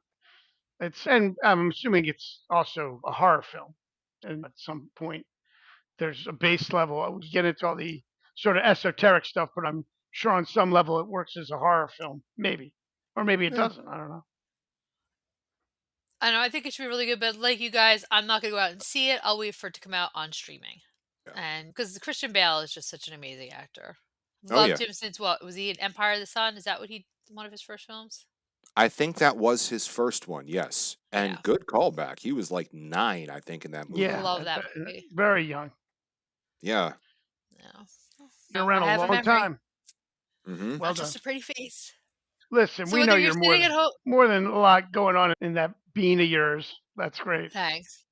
And I'm assuming it's also a horror film, and at some point there's a base level. We get into all the sort of esoteric stuff, but I'm sure on some level it works as a horror film, maybe, or maybe it Yeah. doesn't. I don't know. I know, I think it should be really good, but like you guys, I'm not going to go out and see it. I'll wait for it to come out on streaming. Yeah. And because Christian Bale is just such an amazing actor. Oh yeah. Loved him since what? Was he in Empire of the Sun? Is that what one of his first films? I think that was his first one, yes. Yeah. And good callback. He was like 9, I think, in that movie. Yeah, Love that movie. very young. Yeah. Yeah. Been No, around I a have long memory. time. Mm-hmm. Well Not done. just a pretty face. Listen, So we whether know you're you're more sitting at home, more than a lot going on in that bean of yours. That's great. thanks.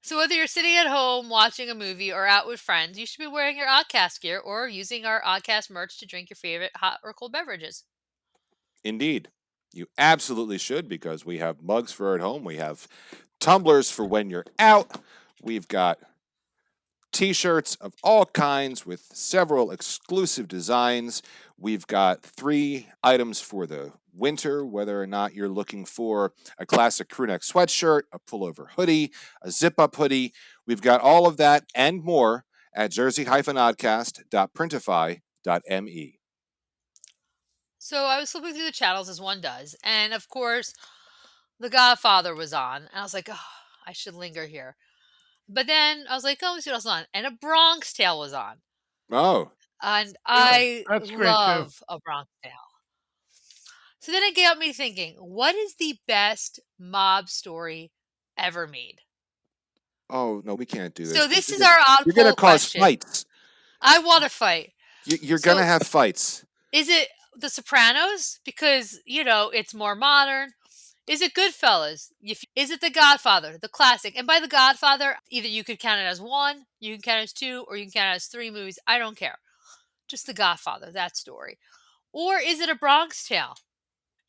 So whether you're sitting at home watching a movie or out with friends, you should be wearing your Oddcast gear or using our Oddcast merch to drink your favorite hot or cold beverages. Indeed. You absolutely should, because we have mugs for at home. We have tumblers for when you're out. We've got t-shirts of all kinds with several exclusive designs. We've got 3 items for the winter, whether or not you're looking for a classic crewneck sweatshirt, a pullover hoodie, a zip-up hoodie. We've got all of that and more at jersey-oddcast.printify.me. So I was flipping through the channels as one does, and of course, The Godfather was on, and I was like, oh, I should linger here. But then I was like, oh, let's see what else is on. And A Bronx Tale was on. Oh. And Yeah, I that's great too. love A Bronx Tale. So then it got me thinking, what is the best mob story ever made? Oh, no, we can't do this. So this is our odd You're going to poll cause question. fights. I want to fight. You're going to have fights. Is it The Sopranos? Because, it's more modern. Is it Goodfellas? Is it The Godfather, the classic? And by The Godfather, either you could count it as 1, you can count it as 2, or you can count it as 3 movies. I don't care. Just The Godfather, that story. Or is it A Bronx Tale?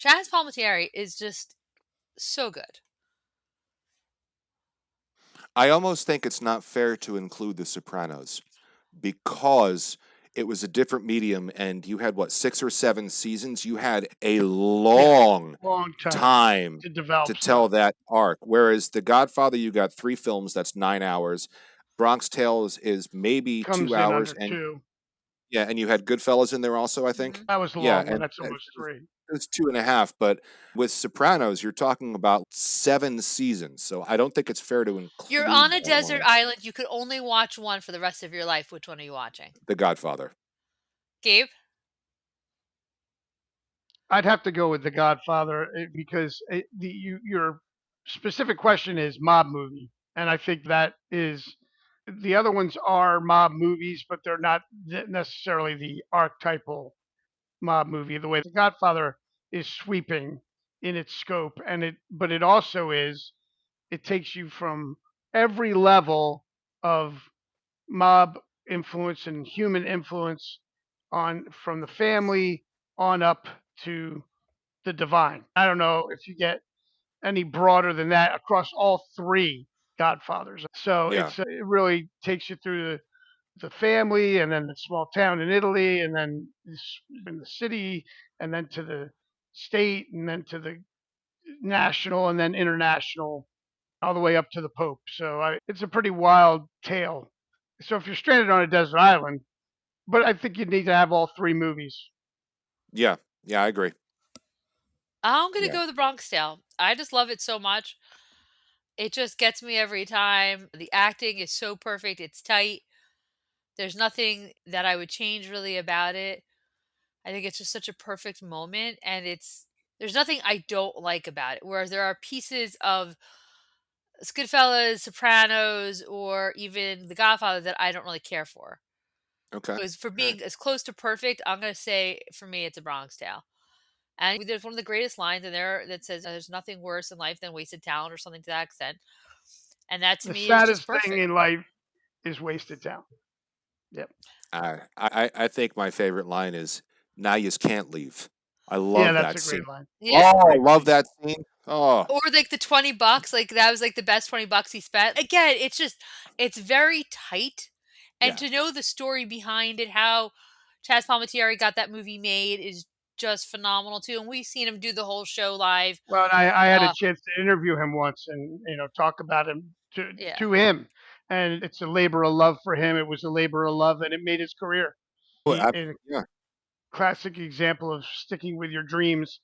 Chaz Palminteri is just so good. I almost think it's not fair to include The Sopranos, because it was a different medium, and you had, 6 or 7 seasons? You had a long time to develop to tell that arc. Whereas The Godfather, you got 3 films, that's 9 hours. Bronx Tales is maybe Comes 2 in hours. under And 2. yeah, and you had Goodfellas in there also, I think. That was the Yeah, long one. and That's almost 3. is 2.5, but with Sopranos, you're talking about 7 seasons. So I don't think it's fair to You're include on a that desert one. island. You could only watch one for the rest of your life. Which one are you watching? The Godfather. Gabe? I'd have to go with The Godfather because your specific question is mob movie, and I think that is the other ones are mob movies, but they're not necessarily the archetypal mob movie. The way The Godfather is sweeping in its scope, but it also is it takes you from every level of mob influence and human influence on from the family on up to the divine. I don't know if you get any broader than that across all three Godfathers. So Yeah. it really takes you through the family, and then the small town in Italy, and then in the city, and then to the state, and then to the national, and then international, all the way up to the Pope. So it's a pretty wild tale. So if you're stranded on a desert island, but I think you need to have all three movies. Yeah. Yeah, I agree. I'm going to Yeah. go with the Bronx Tale. I just love it so much. It just gets me every time. The acting is so perfect. It's tight. There's nothing that I would change really about it. I think it's just such a perfect moment, and there's nothing I don't like about it. Whereas there are pieces of Goodfellas, Sopranos, or even The Godfather that I don't really care for. Okay. Because for All right. being as close to perfect, I'm going to say for me it's a Bronx Tale. And there's one of the greatest lines in there that says, "There's nothing worse in life than wasted talent," or something to that extent. And that to The me is just saddest thing perfect. in life is wasted talent. Yep. I think my favorite line is, "Now you can't leave." I Yeah, love that's that a scene. great line. Yeah. Oh, I Great love scene. that scene. Oh, Or like the $20, like that was like the best $20 he spent. Again, it's very tight. And yeah. to know the story behind it, how Chaz Palminteri got that movie made is just phenomenal too. And we've seen him do the whole show live. Well, and I had a Uh, chance to interview him once, and talk about him yeah. to him, and it's a labor of love for him. It was a labor of love, and it made his career. Oh, A yeah. classic example of sticking with your dreams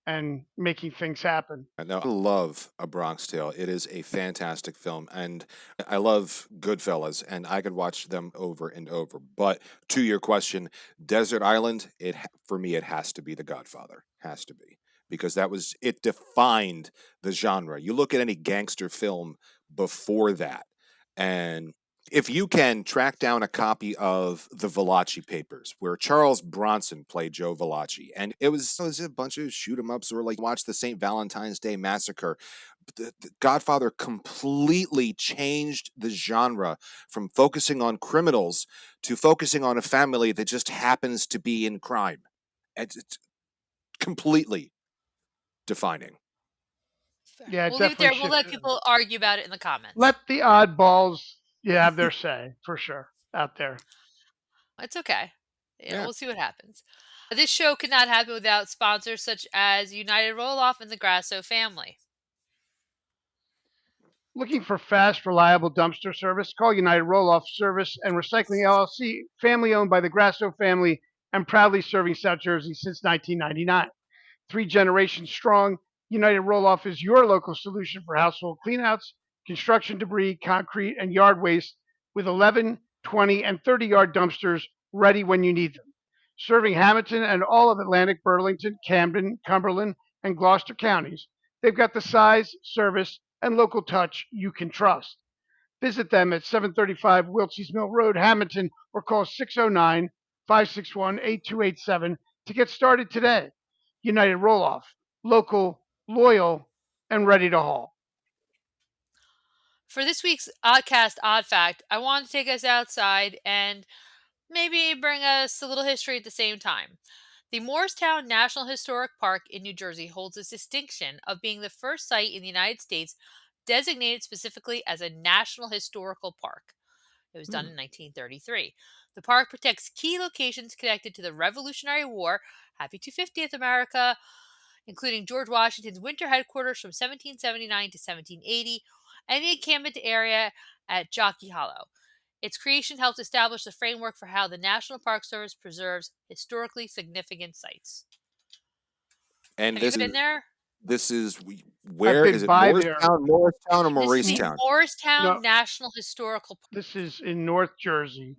and making things happen. No, I love A Bronx Tale. It is a fantastic film, and I love Goodfellas, and I could watch them over and over. But to your question, Desert Island, for me, it has to be The Godfather. Has to be, because it defined the genre. You look at any gangster film before that, and if you can track down a copy of the Valachi Papers, where Charles Bronson played Joe Valachi, and it was a bunch of shoot 'em ups, or like watch the St. Valentine's Day Massacre. The Godfather completely changed the genre from focusing on criminals to focusing on a family that just happens to be in crime. It's completely defining. Yeah, it We'll leave it definitely there. We'll let shifted him. people argue about it in the comments. Let the oddballs have their say for sure out there. It's okay. Yeah. We'll see what happens. This show could not happen without sponsors such as United Roll-Off and the Grasso family. Looking for fast, reliable dumpster service? Call United Roll-Off Service and Recycling LLC, family owned by the Grasso family and proudly serving South Jersey since 1999. 3 generations strong, United Roll-Off is your local solution for household cleanouts, construction debris, concrete, and yard waste with 11, 20, and 30-yard dumpsters ready when you need them. Serving Hammonton and all of Atlantic, Burlington, Camden, Cumberland, and Gloucester counties, they've got the size, service, and local touch you can trust. Visit them at 735 Wiltshires Mill Road, Hammonton, or call 609 561 8287 to get started today. United Roll Off, local, loyal, and ready to haul. For this week's Oddcast Odd Fact, I want to take us outside and maybe bring us a little history at the same time. The Morristown National Historic Park in New Jersey holds this distinction of being the first site in the United States designated specifically as a National Historical Park. It was done Hmm. in 1933. The park protects key locations connected to the Revolutionary War, Happy 250th America, including George Washington's winter headquarters from 1779 to 1780, and the encampment area at Jockey Hollow. Its creation helped establish the framework for how the National Park Service preserves historically significant sites. And Have you been there? This is where been is it? by there. Morristown, or This is the Mauricetown? Morristown No. National Historical Park. This is in North Jersey.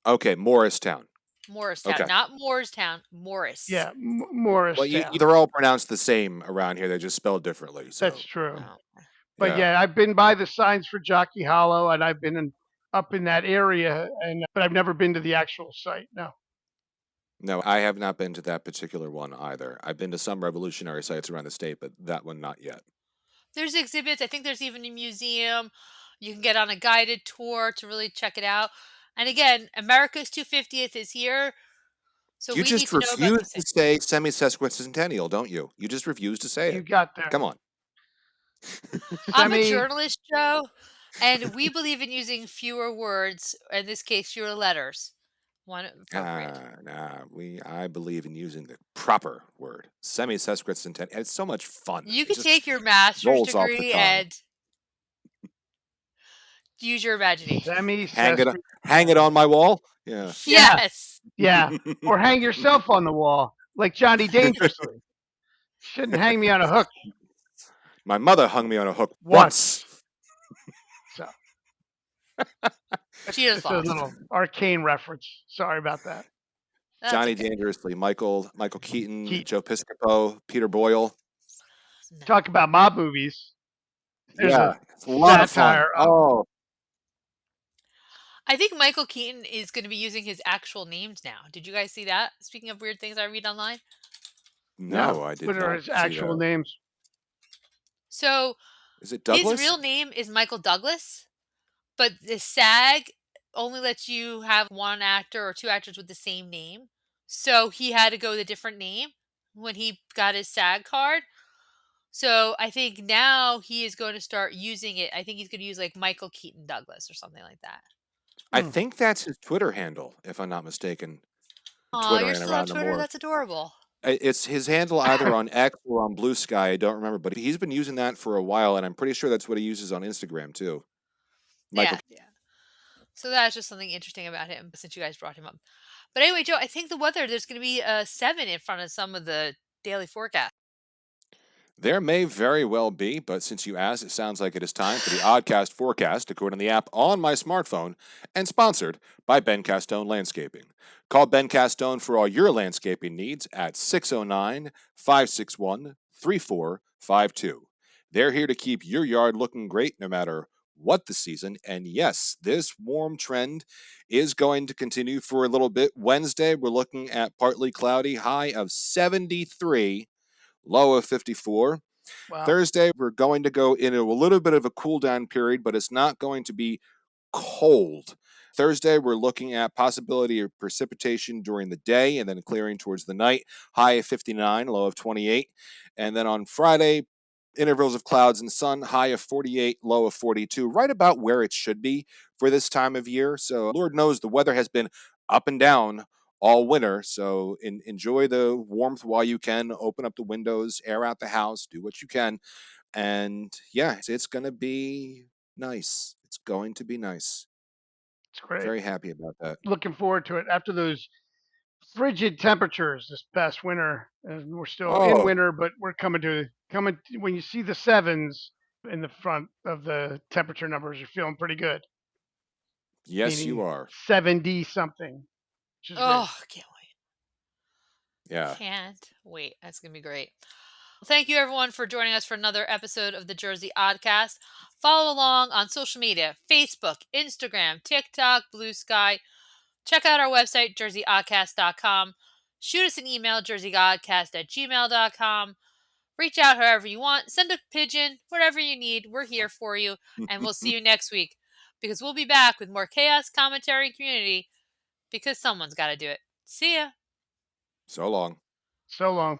Okay, Morristown. Morristown, Okay. not Morristown, Morris. Yeah, Well, Morristown. they're all pronounced the same around here. They're just spelled differently. So That's true. Oh. But yeah, I've been by the signs for Jockey Hollow, and I've been up in that area, but I've never been to the actual site. No. No, I have not been to that particular one either. I've been to some revolutionary sites around the state, but that one not yet. There's exhibits. I think there's even a museum. You can get on a guided tour to really check it out. And again, America's 250th is here. So You we need just to know about refuse these to things. say semi-sesquicentennial, don't you? You just refuse to say You it. got there. Come on. I'm a journalist, Joe, and we believe in using fewer words, in this case, fewer letters. One appropriate. I believe in using the proper word. Semi-sesquicentennial. It's so much fun. You It could just take your master's rolls off the degree tongue. and use your imagination. Hang it on my wall. Yeah. Yes. Yeah. Or hang yourself on the wall like Johnny Dangerously. Shouldn't hang me on a hook. My mother hung me on a hook Once. once. So She just it's a lost. little arcane reference. Sorry about that. That's Johnny okay. Dangerously, Michael Keaton, Joe Piscopo, Peter Boyle. No. Talk about mob movies. There's It's a lot of fun. satire. Oh, I think Michael Keaton is going to be using his actual names now. Did you guys see that? Speaking of weird things I read online. no, I did What not are his see actual that. names? So Is it Douglas? his real name is Michael Douglas, but the SAG only lets you have one actor or two actors with the same name. So he had to go with a different name when he got his SAG card. So I think now he is going to start using it. I think he's going to use like Michael Keaton Douglas or something like that. I think that's his Twitter handle, if I'm not mistaken. Oh, you're Twittering still around on the Twitter? more. That's adorable. It's his handle either on X or on Blue Sky. I don't remember, but he's been using that for a while, and I'm pretty sure that's what he uses on Instagram too. Michael. Yeah. So that's just something interesting about him since you guys brought him up. But anyway, Joe, I think the weather, there's going to be a 7 in front of some of the daily forecast. There may very well be, but since you asked, it sounds like it is time for the Oddcast Forecast, according to the app on my smartphone, and sponsored by Ben Castone Landscaping. Call Ben Castone for all your landscaping needs at 609-561-3452. They're here to keep your yard looking great no matter what the season. And yes, this warm trend is going to continue for a little bit. Wednesday, we're looking at partly cloudy, high of 73. Low of 54. Wow. Thursday, we're going to go into a little bit of a cool down period, but it's not going to be cold. Thursday, we're looking at possibility of precipitation during the day and then clearing towards the night. High of 59, low of 28. And then on Friday, intervals of clouds and sun, high of 48, low of 42, right about where it should be for this time of year. So Lord knows the weather has been up and down all winter. So enjoy the warmth while you can. Open up the windows, air out the house, do what you can. And yeah, it's going to be nice. It's going to be nice. It's great. Very happy about that. Looking forward to it after those frigid temperatures this past winter. And we're still in winter, but we're coming when you see the 7s in the front of the temperature numbers, you're feeling pretty good. Yes, Meaning you are. 70 something. Oh, can't wait. Yeah. Can't wait. That's going to be great. Thank you, everyone, for joining us for another episode of the Jersey Oddcast. Follow along on social media, Facebook, Instagram, TikTok, Blue Sky. Check out our website, jerseyoddcast.com. Shoot us an email, jerseyoddcast@gmail.com. Reach out however you want. Send a pigeon, whatever you need. We're here for you, and we'll see you next week because we'll be back with more chaos, commentary, and community because someone's got to do it. See ya. So long. So long.